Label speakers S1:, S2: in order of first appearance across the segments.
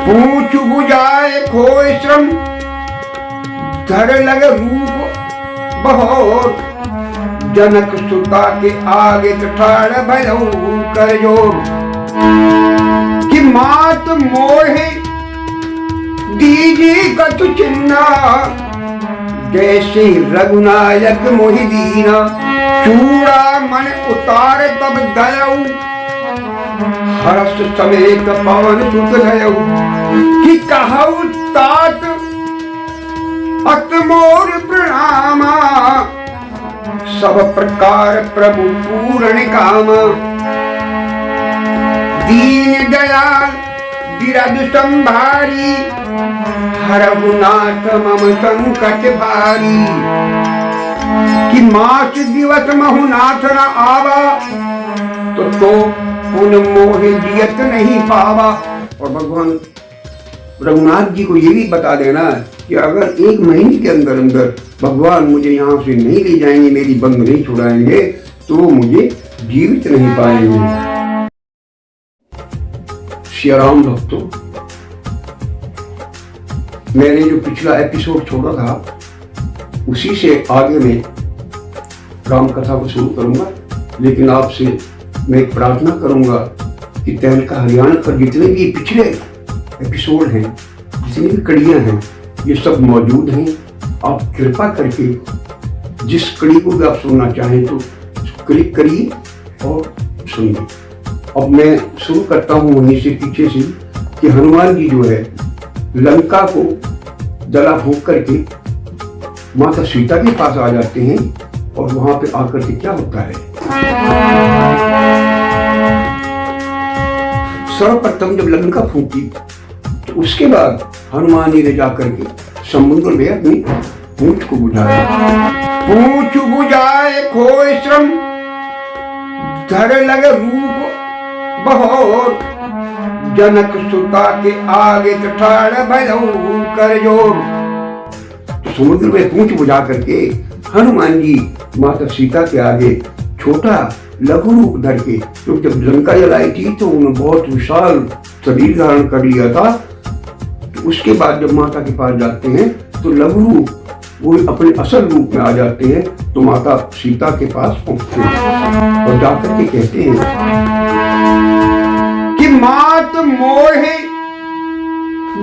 S1: पूछ बुझाए खोए श्रम, धर लग रूप बहुत, जनक सुता के आगे ठाड़ भयऊ कर जोर। कि मात मोहे दीजी कतु चिन्ना, जैसे रघुनायक मोहि दीना। चूड़ा मन उतार तब दयऊ, हर्ष समेत पवन सुत लयऊ। कि कहऊ तात अत मोर प्रणामा, सब प्रकार प्रभु पूर्ण काम। दीन दयाल बिरद संभारी, हरहु नाथ मम संकट भारी। कि मास दिवस महु नाथ न आवा, तो पुन मोहे जियत नहीं पावा। और भगवान रघुनाथ जी को ये भी बता देना कि अगर 1 महीने के अंदर अंदर भगवान मुझे यहाँ से नहीं ले जाएंगे, मेरी बंग नहीं छुड़ाएंगे, तो मुझे जीवित नहीं पाएंगे। श्री राम भक्तों, मैंने जो पिछला एपिसोड छोड़ा था उसी से आगे मैं राम कथा को शुरू करूंगा। लेकिन आपसे मैं एक प्रार्थना करूंगा कि तहलका हरियाणा पर जितने भी पिछले एपिसोड हैं, जितनी भी कड़ियां हैं, ये सब मौजूद हैं। आप कृपा करके जिस कड़ी को भी आप सुनना चाहें तो क्लिक करिए और सुनिए। अब मैं शुरू करता हूँ वहीं से पीछे से कि हनुमान जी जो है लंका को जला फूंक करके माता सीता के पास आ जाते हैं। और वहां पे आकर के क्या होता है, सर्वप्रथम जब लंका फूंकी तो उसके बाद हनुमान जी ने जाकर के समुद्र में अपनी पूंछ को बुझाया। पूंछ बुझाए खोए श्रम, धर लग रूप बहुत, जनक सुता के आगे ठाड़ भयऊ कर जोर। तो समुद्र में पूंछ बुझा करके हनुमान जी माता सीता के आगे छोटा लघु रूप धर के, क्योंकि जब लंका जलाई थी तो उन्होंने बहुत विशाल शरीर धारण कर लिया था। तो उसके बाद जब माता के पास जाते हैं तो लघु रूप वो अपने असल रूप में आ जाते हैं। तो माता सीता के पास पहुंचते हैं और जाकर के कहते हैं कि मात मोहे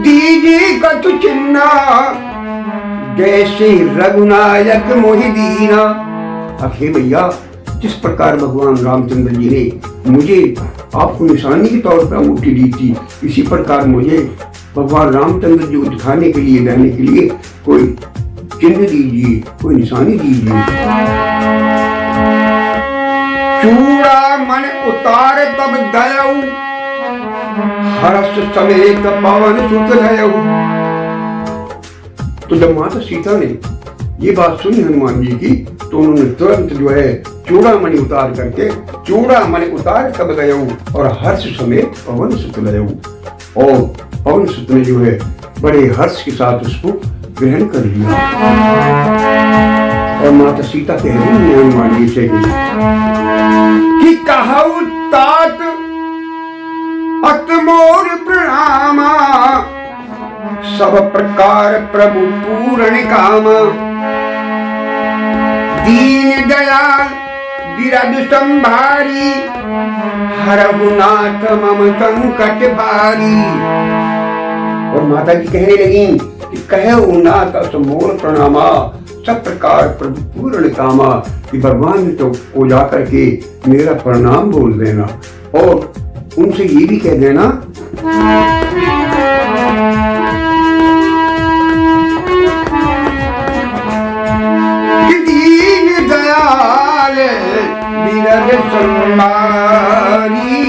S1: दीजी कतु चिन्ना, जैसे रघुनायक मोहि दीना। अखे भैया, जिस प्रकार भगवान रामचंद्र जी ने मुझे आपको निशानी के तौर पर अंगूठी दी थी, इसी प्रकार मुझे भगवान रामचंद्र जी को दिखाने के लिए, रहने के लिए कोई चिन्ह दीजिए, कोई निशानी दीजिए। चूड़ा मन उतार तब दयऊ, हर्ष समेत पवन सुत लयऊ। तो जब माता सीता ने ये बात सुनी हनुमान जी की, तो उन्होंने तुरंत जो है चूड़ामणि उतार करके, चूड़ामणि उतार तब गयऊ और हर्ष समेत पवन सुत लयऊ। और पवन सुत ने जो है बड़े हर्ष के साथ उसको ग्रहण कर लिया। और माता सीता कह रही है हनुमान जी से कि कहऊ तात अत मोर प्रणामा, सब प्रकार प्रभु पूर्ण काम। दीन दयाल बिरद संभारी, हरहु नाथ मम संकट भारी। और माता जी कहने लगी कि कहऊ नाथ अस मोर प्रणामा, सब प्रकार प्रभु पूर्ण कामा। कि भगवान तो को जाकर के मेरा प्रणाम बोल देना और उनसे ये भी कह देना कि दीन दयाल बिरद संभारी,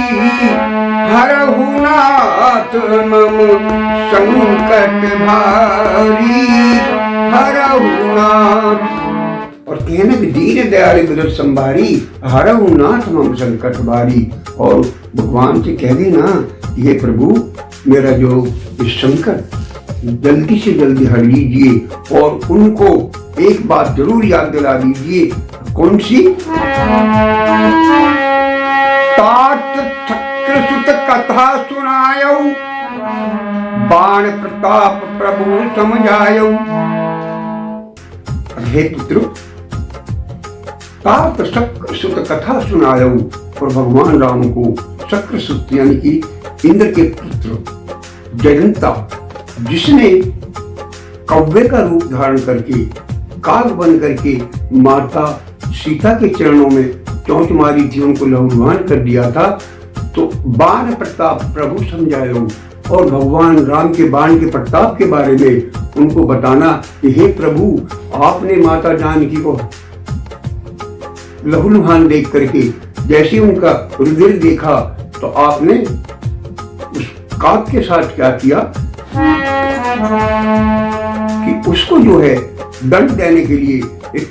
S1: हरहु नाथ मम संकट भारी। हरहु नाथ, और कहने कि दीन दयाल बिरद संभारी, हरहु नाथ मम संकट भारी। और भगवान से कह देना, ये प्रभु मेरा जो संकट जल्दी से जल्दी हर लीजिए और उनको एक बात जरूर याद दिला दीजिए। कौन सी? तात चक्र सुत कथा सुनायऊ, बाण प्रताप प्रभु समझायो। हे पुत्र, तात शक्र सुत कथा सुनायो। और भगवान राम को शक्र सुत यानी कि इंद्र के पुत्र जयंता, जिसने कौवे का रूप धारण करके काग बन करके माता सीता के चरणों में चोंच मारी थी, उनको लहूलुहान कर दिया था, तो बाण प्रताप प्रभु समझायो। और भगवान राम के बाण के प्रताप के बारे में उनको बताना कि हे प्रभु, आपने माता जानकी को लहूलुहान देख करके जैसे उनका रुधिर देखा तो आपने उस काग के साथ क्या किया कि उसको जो है दंड देने के लिए एक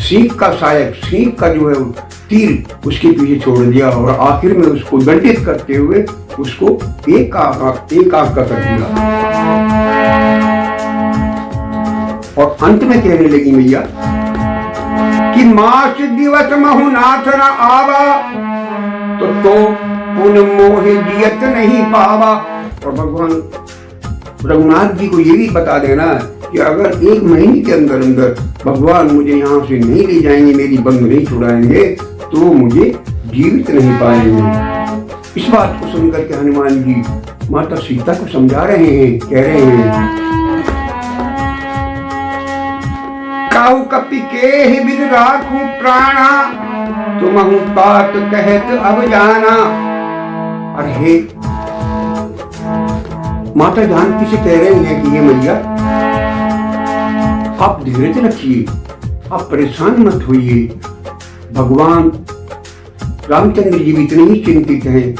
S1: सीख का सहायक, सीख का जो है तीर उसके पीछे छोड़ दिया और आखिर में उसको दंडित करते हुए उसको एक आंख का कर दिया। और अंत में कहने लगी मैया कि मास दिवस महु नाथ न आवा, तो पुन मोहे जियत नहीं पावा। और भगवान रघुनाथ जी को ये भी बता देना कि अगर 1 महीने के अंदर अंदर भगवान मुझे यहाँ से नहीं ले जाएंगे, मेरी बंद नहीं छुड़ाएंगे, तो मुझे जीवित नहीं पाएंगे। इस बात को सुनकर के हनुमान जी माता सीता को समझा रहे हैं, कह रहे हैं काहू कपि के बिन राखू प्राणा, तुमहु तात कहत अब जाना। अरे माता जानकी से कह रहे हैं कि ये मैया, आप धीरज रखिए, आप परेशान मत होइए। भगवान रामचंद्र जी भी इतने ही चिंतित हैं,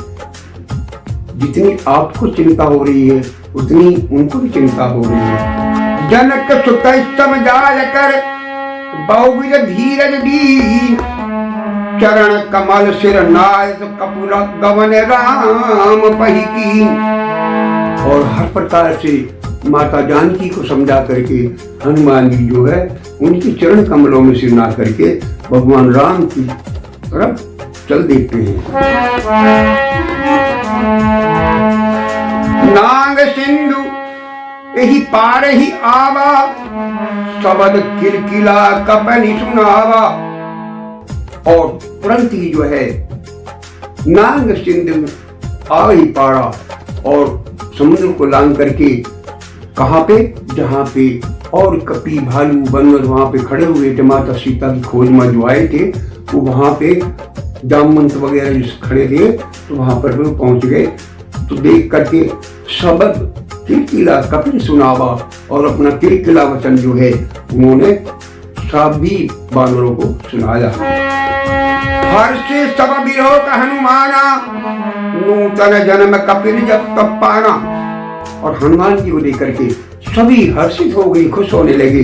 S1: जितनी आपको चिंता हो रही है उतनी उनको भी चिंता हो रही है। जनक सुत समझाय कर बहुविध धीरज दी, चरण कमल सिर नाय कपूर गवन राम पही की। और हर प्रकार से माता जानकी को समझा करके हनुमान जी जो है उनके चरण कमलों में सिर ना करके भगवान राम की तरफ चल देते हैं। नांग सिंधु यही पार ही आवा, शब्द किलकिला कपनि सुनावा। और तुरंत ही जो है नांग सिंधु आ ही पारा और समुद्र को लांग करके कहाँ पे, जहाँ पे और कपि भालू बंदर वहां पे खड़े हुए थे, माता सीता की खोज में जो आए थे, वो वहां पे जामवंत वगैरह जिस खड़े थे, तो वहां पर वो पहुंच गए। तो देख करके शब्द किलकिला कपिल सुनावा, और अपना किलकिला वचन जो है उन्होंने सभी बानरों को सुनाया। हर्ष सब विलोक हनुमाना, नूतन जन्म कपिल जब तब पाना। और हनुमान जी को लेकर के सभी हर्षित हो गई, खुश होने लगे,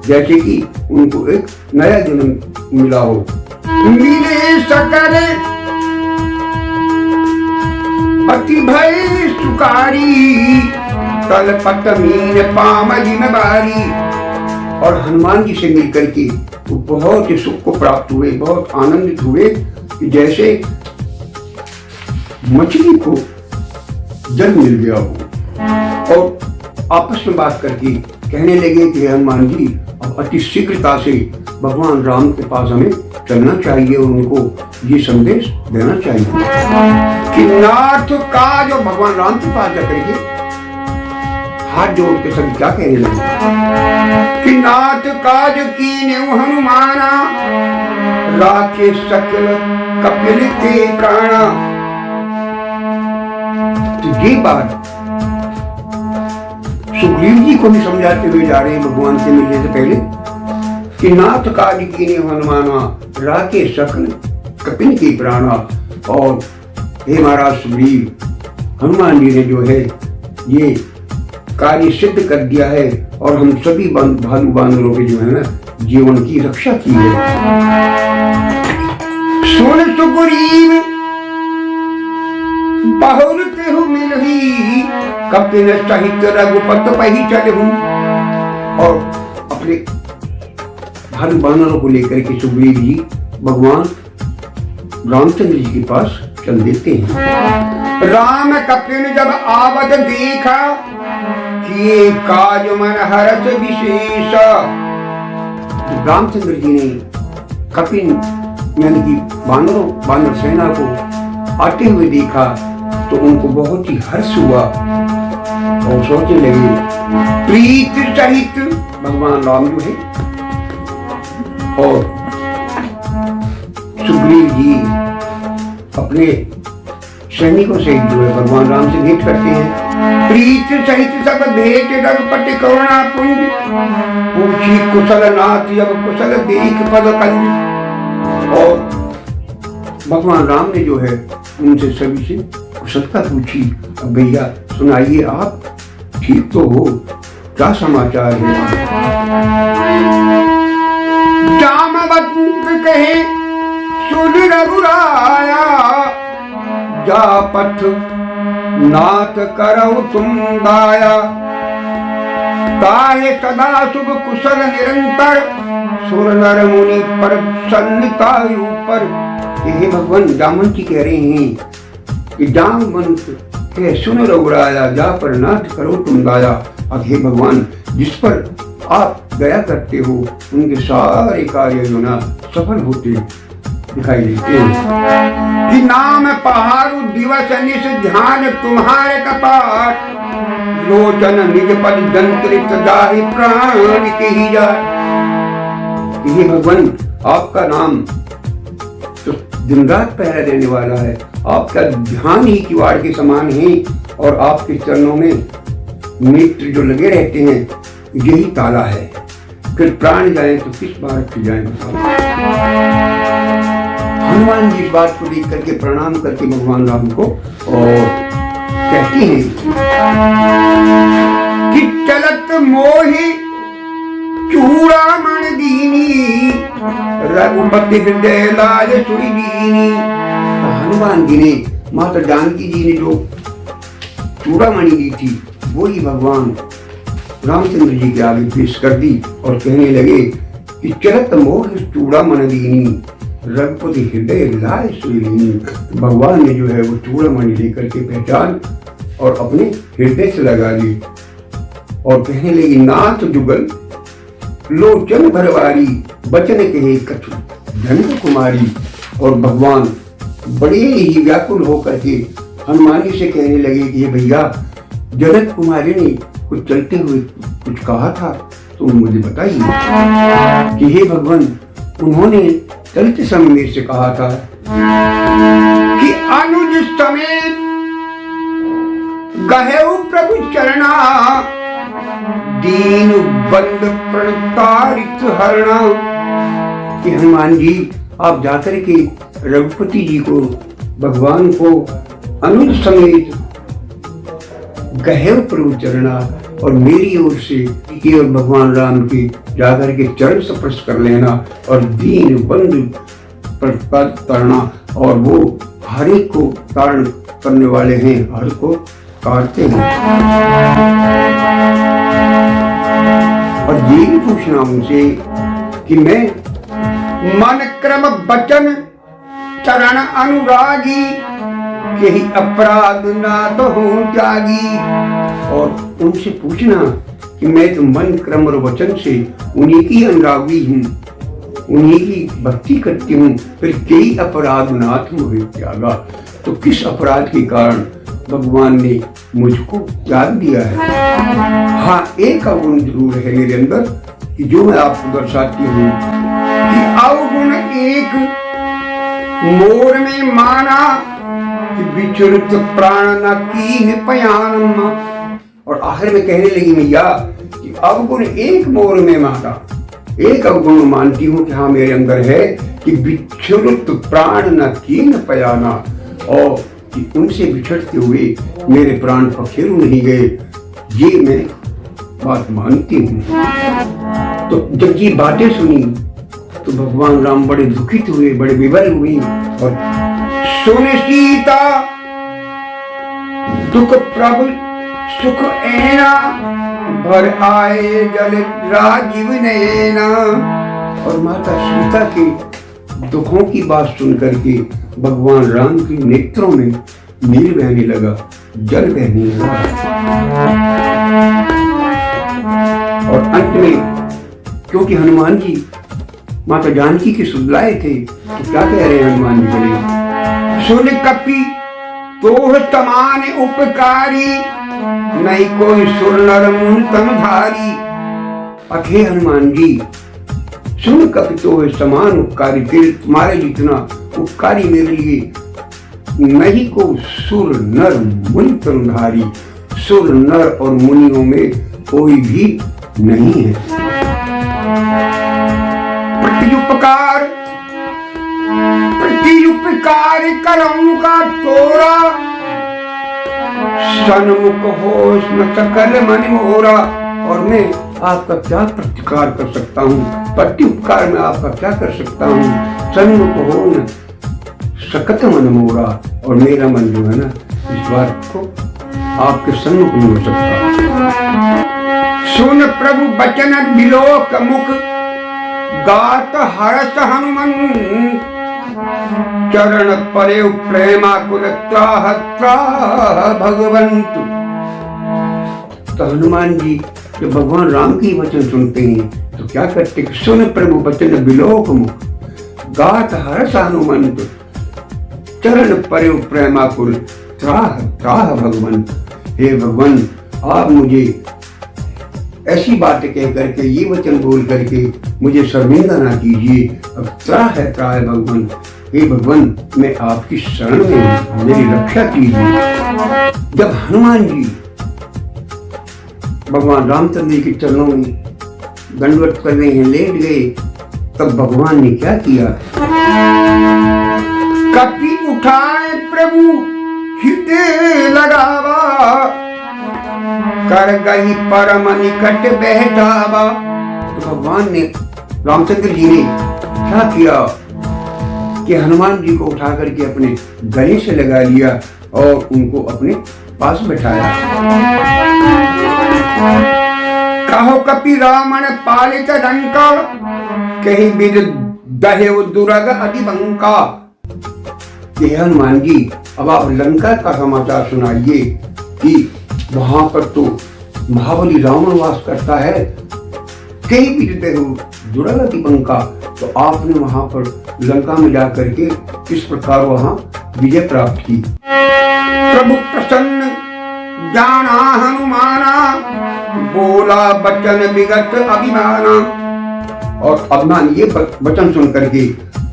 S1: जैसे कि उनको एक नया जन्म मिला हो। मिले सकल अति भय सुकारी, तल पत मीन पामजी में बारी। और हनुमान जी से मिलकर के वो बहुत ही सुख को प्राप्त हुए, बहुत आनंदित हुए कि जैसे मछली को जल मिल गया हो। और आपस में बात करके कहने लगे कि हनुमान जी अब अति शीघ्रता से भगवान राम के पास हमें चलना चाहिए और उनको ये संदेश देना चाहिए कि नाथ का जो भगवान राम के पास जाकर के हाथ जोड़ के सभी क्या कहने लगे कि नाथ काज कीने हनुमाना, राखे सकल कपिल के प्राणा। तो ये बात सुग्रीव जी को भी समझाते हुए जा रहे हैं भगवान से मिलने से पहले कि नाथ काज कीने हनुमाना, राखे सकल कपिल के प्राणा। और हे महाराज सुग्रीव, हनुमान जी ने जो है ये कार्य सिद्ध कर दिया है और हम सभी भालू बानरों के जो है ना जीवन की रक्षा की है। सुन सुग्रीव बहुर तेहु मिलही, कपिल सहित रघुपत पही चलहु। और अपने भालू बानरों को लेकर के सुग्रीव जी भगवान रामचंद्र जी के पास चल देते हैं। राम कपिल जब आवत देखा, किए काज मन हरस विशेष। रामचंद्र जी ने कपिन यानी कि बानर सेना को आते हुए देखा तो उनको बहुत ही हर्ष हुआ और सोचने लगे प्रीत सहित भगवान राम जो है और सुग्रीव जी अपने सैनिकों से जो है भगवान राम से भेंट करते हैं। प्रीत सहित सब भेंट रघुपति करुणा पुंज, पूछी कुशल नाथ जब कुशल देख पद कंज। और भगवान राम ने जो है उनसे सभी से कुशलता पूछी। अब भैया सुनाइए, आप ठीक तो हो, क्या समाचार है? जामवंत कहे सुन रघुराया, जा पथ नाथ करौ तुम दाया। ताहे सदा शुभ कुशल निरंतर, सुर नर मुनि पर सन्नितायु पर। ये भगवान जामवंत जी कह रहे हैं कि जामवंत कहे सुन रघुराया, जा पर नाथ करो तुम दाया। अब हे भगवान, जिस पर आप दया करते हो उनके सारे कार्य जो ना सफल होते दिखाई देते हैं। कि नाम पहाड़ू दिवस निश ध्यान तुम्हारे कपाट, लोचन निज पद जंत्रित जाहि प्राण के ही जाए। ये भगवान आपका नाम तो दिन रात पहरा देने वाला है, आपका ध्यान ही किवाड़ के समान है और आपके चरणों में नेत्र जो लगे रहते हैं यही ताला है। फिर प्राण जाए तो किस बात से जाए? हनुमान जी इस बात को देख करके प्रणाम करके भगवान राम को और कहते हैं कि चलत मोहि चूड़ामणि दीनी, रघुपति हृदय लाज सुरी दीनी। हनुमान जी ने माता जानकी जी ने जो चूड़ामणि दी थी वही भगवान रामचंद्र जी के आगे पेश कर दी और कहने लगे कि चलत मोह चूड़ामणि दीनी, रघुपति हृदय लाय सुरीनी। भगवान ने जो है वो चूड़ामणि लेकर के पहचान और अपने हृदय से लगा ली और कहने लगी नाथ जुगल लोचन भरवारी, बचन कहे कछु जनक कुमारी। और भगवान बड़े ही व्याकुल होकर के हनुमान जी से कहने लगे कि भैया जनक कुमारी ने कुछ चलते हुए कुछ कहा था तो मुझे बताइए कि हे भगवान उन्होंने चलते समय मेरे से कहा था कि अनुज समेत गहेउ प्रभु चरणा, दीन बंद प्रणतारित हरणा। कि हनुमान जी आप जाकर के रघुपति जी को भगवान को अनुज समेत गहेउ प्रभु चरणा और मेरी ओर से केवल भगवान राम के जाकर के चरण स्पर्श कर लेना और दीन बंद करना। और वो हर एक को तारण करने वाले हैं, हर को काटते हैं। और ये भी पूछना उनसे कि मैं मन क्रम वचन चरण अनुरागी, यही अपराध ना तो हूँ त्यागी। और उनसे पूछना कि मैं तो मन क्रम और वचन से उन्हीं की अनुरागी हूँ, उन्हीं की भक्ति करती हूँ, फिर कई अपराध नाथ मोहे त्यागा। तो किस अपराध के कारण भगवान ने मुझको त्याग दिया है? हाँ, एक अवगुण जरूर है मेरे अंदर कि जो मैं आपको दर्शाती हूँ कि अवगुण एक मोर में माना कि विचलित प्राण न कीन पयानम। और आखिर में कहने लगी मैया कि अवगुण एक मोर में माना, एक अवगुण मानती हूँ कि हाँ मेरे अंदर है कि विचलित प्राण न कीन पयाना, और कि उनसे बिछड़ते हुए मेरे प्राण पखेरु नहीं गए, ये मैं बात मानती हूँ। तो जब ये बातें सुनी तो भगवान राम बड़े दुखित हुए, बड़े विवल हुए और सुन सीता दुख प्रभु सुख ऐना, भर आए जल राजीव नैना। और माता सीता के दुखों की बात सुन करके भगवान राम के नेत्रों में नीर बहने लगा, जल बहने लगा। और अंत में क्योंकि हनुमान जी माता जानकी के सुधलाए थे, तो क्या कह रहे हैं हनुमान जी बोले, सुन कपि तोह समान उपकारी, नहीं कोई सुर नर मुन तन धारी। अखे हनुमान जी, सुन कपि तोह समान उपकारी, तेरे तुम्हारे जितना उपकारी मेरे लिए नहीं को सुर नर मुनि तनुधारी। सुर नर और मुनियों में कोई भी नहीं है। प्रत्युपकार करूंगा तोरा, सन्मुख हो न सकल मन मोरा। और मैं आपका क्या प्रतिकार कर सकता हूँ, प्रत्युपकार में आपका क्या कर सकता हूँ। सन्मुख हो न सकत मन मोरा, और मेरा मन जो है ना इस बात को आपके सन्मुख नहीं हो सकता। सुन प्रभु बचन बिलोक मुख, गात हरस हनुमन, चरण परे प्रेमाकुल त्राह त्राह भगवंत। तो हनुमान जी जब भगवान राम की वचन सुनते हैं तो क्या करते, सुन प्रभु बचन बिलोक मुख, गात हरस हनुमंत, चरण परे प्रेमाकुल त्राह त्राह भगवंत। हे भगवान, आप मुझे ऐसी बातें कह करके, ये वचन बोल करके मुझे शर्मिंदा ना कीजिए। अब त्राह है त्राह भगवान, हे भगवान मैं आपकी शरण में हूं, मेरी रक्षा कीजिए। जब हनुमान जी भगवान रामचंद्र के चरणों में दंडवत कर रहे हैं, लेट गए, तब भगवान ने क्या किया, कपि उठाए प्रभु हृदय लगावा, कर गई परम निकट बैठावा। तो भगवान ने, रामचंद्र जी ने क्या किया कि हनुमान जी को उठा करके अपने गले से लगा लिया और उनको अपने पास बैठाया। कहो कपि रामन पालित लंका, कहीं विद दहेव दुरग अतिबंका। हनुमान जी अब आप लंका का समाचार सुनाइए कि वहां पर तो महाबली रावण वास करता है, कहीं भी दहेव दुरग अतिबंका। तो आपने वहां पर लंका में जाकर के किस प्रकार वहां विजय प्राप्त की। प्रभु प्रसन्न जाना हनुमाना, बोला बचन विगत अभिमाना। और अभिमान, ये वचन सुन करके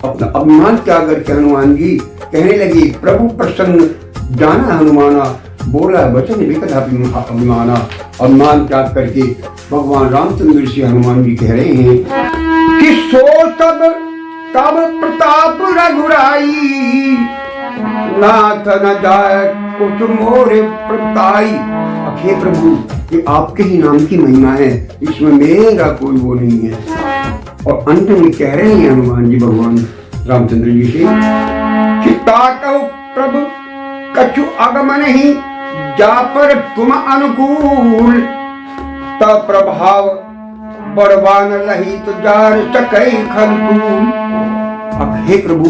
S1: अपना अभिमान त्याग करके हनुमान जी कहने लगे, प्रभु प्रसन्न जाना हनुमाना, बोला वचन विगत अभिमाना। अभिमान त्याग करके भगवान रामचंद्र से हनुमान जी कह रहे हैं कि सो तब प्रताप रघुराई, नाथ न जाए कुछ मोरे प्रताई। अखे प्रभु, ये आपके ही नाम की महिमा है, इसमें मेरा कोई वो नहीं है। और अंत में कह रहे हैं हनुमान जी भगवान रामचंद्र जी से कि ताकौ प्रभु कछु अगम नहीं, जा पर तुम अनुकूल, तब प्रभाव बड़वान लही तो जार सकै खलतूल। अब हे प्रभु,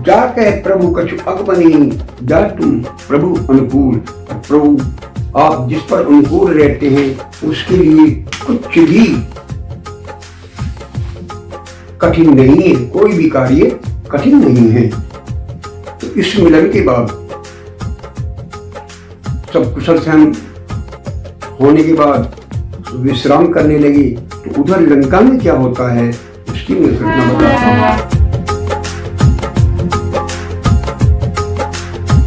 S1: जा कह प्रभु कछु अगम नहीं, जा तुम प्रभु अनुकूल। प्रभु आप जिस पर अनुकूल रहते हैं उसके लिए कुछ भी कठिन नहीं है, कोई भी कार्य कठिन नहीं है। तो इस मिलन के बाद सब कुशल क्षम होने के बाद विश्राम करने लगे। तो उधर लंका में क्या होता है उसकी मैं घटना बताता हूँ।